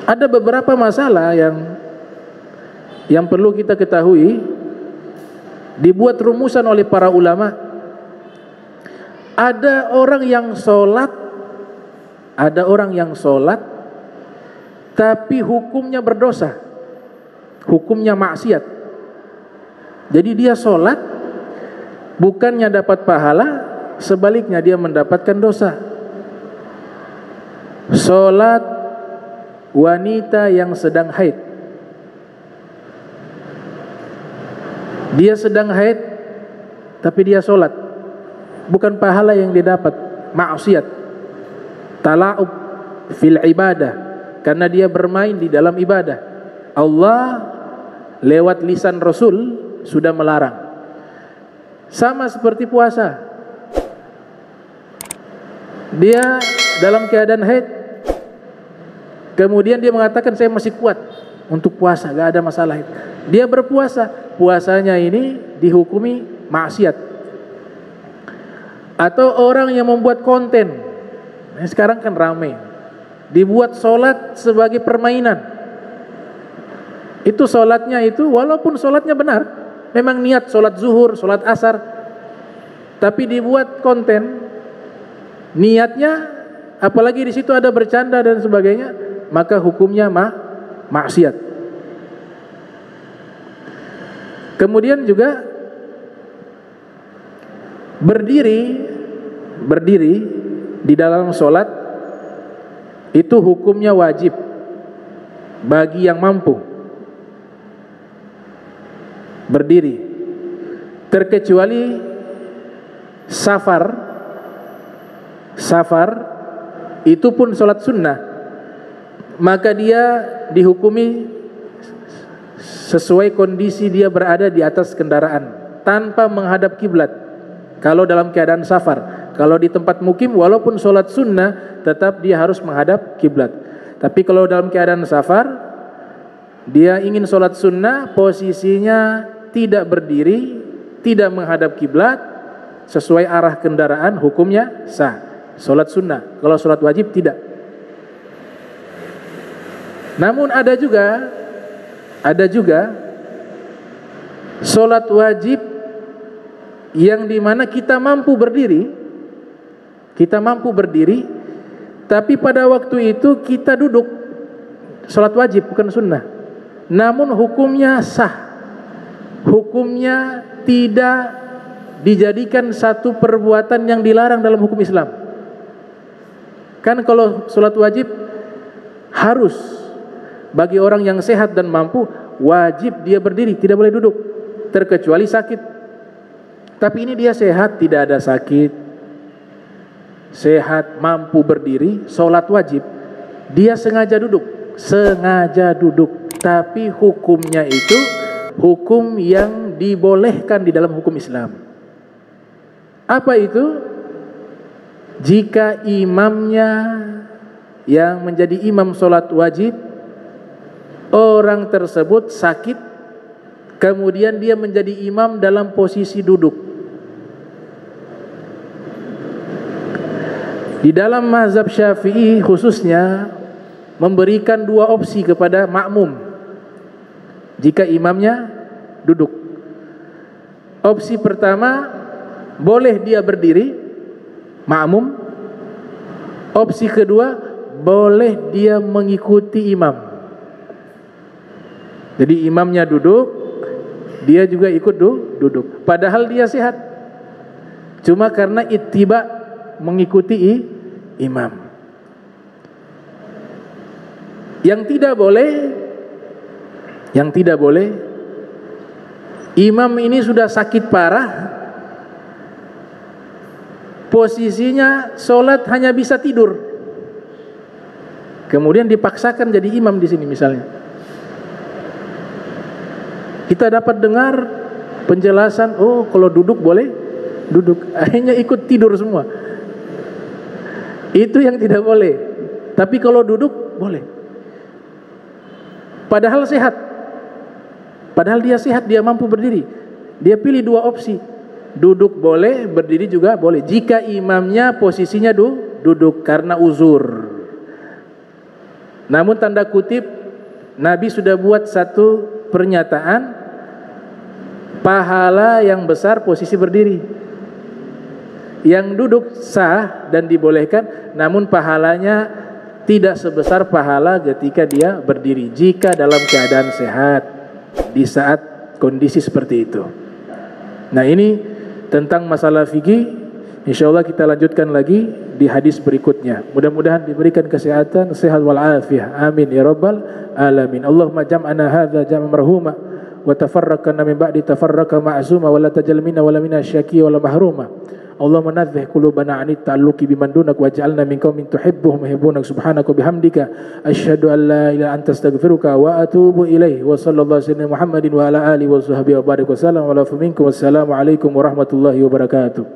Ada beberapa masalah yang perlu kita ketahui, dibuat rumusan oleh para ulama. Ada orang yang sholat, tapi hukumnya berdosa, hukumnya maksiat. Jadi dia sholat, bukannya dapat pahala, sebaliknya dia mendapatkan dosa. Sholat wanita yang sedang haid, dia sedang haid tapi dia sholat, bukan pahala yang didapat, maksiat, tala'ub fil ibadah, karena dia bermain di dalam ibadah. Allah lewat lisan Rasul sudah melarang. Sama seperti puasa, dia dalam keadaan haid, kemudian dia mengatakan saya masih kuat untuk puasa, gak ada masalah. Dia berpuasa, puasanya ini dihukumi maksiat. Atau orang yang membuat konten, sekarang kan ramai, dibuat sholat sebagai permainan. Itu sholatnya itu, walaupun sholatnya benar, memang niat sholat zuhur, sholat asar, tapi dibuat konten, niatnya, apalagi di situ ada bercanda dan sebagainya, maka hukumnya maksiat. Kemudian juga berdiri di dalam sholat itu hukumnya wajib bagi yang mampu berdiri, terkecuali safar itu pun sholat sunnah, maka dia dihukumi sesuai kondisi dia berada di atas kendaraan tanpa menghadap kiblat. Kalau dalam keadaan safar, kalau di tempat mukim walaupun sholat sunnah tetap dia harus menghadap kiblat. Tapi kalau dalam keadaan safar, dia ingin sholat sunnah, posisinya tidak berdiri, tidak menghadap kiblat, sesuai arah kendaraan, hukumnya sah. Sholat sunnah. Kalau sholat wajib tidak. Namun ada juga sholat wajib yang dimana kita mampu berdiri, tapi pada waktu itu kita duduk. Sholat wajib bukan sunnah, namun hukumnya sah, hukumnya tidak dijadikan satu perbuatan yang dilarang dalam hukum Islam. Kan kalau sholat wajib harus bagi orang yang sehat dan mampu, wajib dia berdiri, tidak boleh duduk, terkecuali sakit. Tapi ini dia sehat, tidak ada sakit, sehat, mampu berdiri, sholat wajib, dia sengaja duduk, tapi hukumnya itu hukum yang dibolehkan di dalam hukum Islam. Apa itu? Jika imamnya yang menjadi imam sholat wajib, orang tersebut sakit, kemudian dia menjadi imam dalam posisi duduk. Di dalam mazhab Syafi'i khususnya memberikan dua opsi kepada makmum jika imamnya duduk. Opsi pertama, boleh dia berdiri, makmum. Opsi kedua, boleh dia mengikuti imam. Jadi imamnya duduk, dia juga ikut duduk. Padahal dia sehat, cuma karena ittiba, mengikuti imam. Yang tidak boleh, imam ini sudah sakit parah, posisinya sholat hanya bisa tidur, kemudian dipaksakan jadi imam di sini misalnya. Kita dapat dengar penjelasan, oh kalau duduk boleh duduk, akhirnya ikut tidur semua. Itu yang tidak boleh. Tapi kalau duduk boleh. Padahal sehat. Padahal dia sehat, dia mampu berdiri. Dia pilih dua opsi. duduk boleh, berdiri juga boleh. Jika imamnya posisinya duduk karena uzur. Namun tanda kutip, Nabi sudah buat satu pernyataan, pahala yang besar posisi berdiri. Yang duduk sah dan dibolehkan, namun pahalanya tidak sebesar pahala ketika dia berdiri, jika dalam keadaan sehat di saat kondisi seperti itu. Nah, ini tentang masalah fikih. InsyaAllah kita lanjutkan lagi di hadis berikutnya. Mudah-mudahan diberikan kesehatan, sehat wal afiyah. Amin ya rabbal alamin. Allahumma jam'ana hadza jam'an marhuma wa tafarraqna min ba'di tafarraqa ma'zuma wa la tajal minna wa la minna syaqi wa la mahruma. Allahumma nadhih qulubana 'anit ta'alluqi biman dunak waj'alna min qaumin tuhibbuhum yuhibbunak subhanaka bihamdika asyhadu an la ilaha illa anta astaghfiruka wa atubu ilaih. Wa sallallahu alaihi Muhammadin wa ala alihi wa sahbihi wa barik wa sallam wa la minkum. Wassalamu alaikum warahmatullahi wabarakatuh.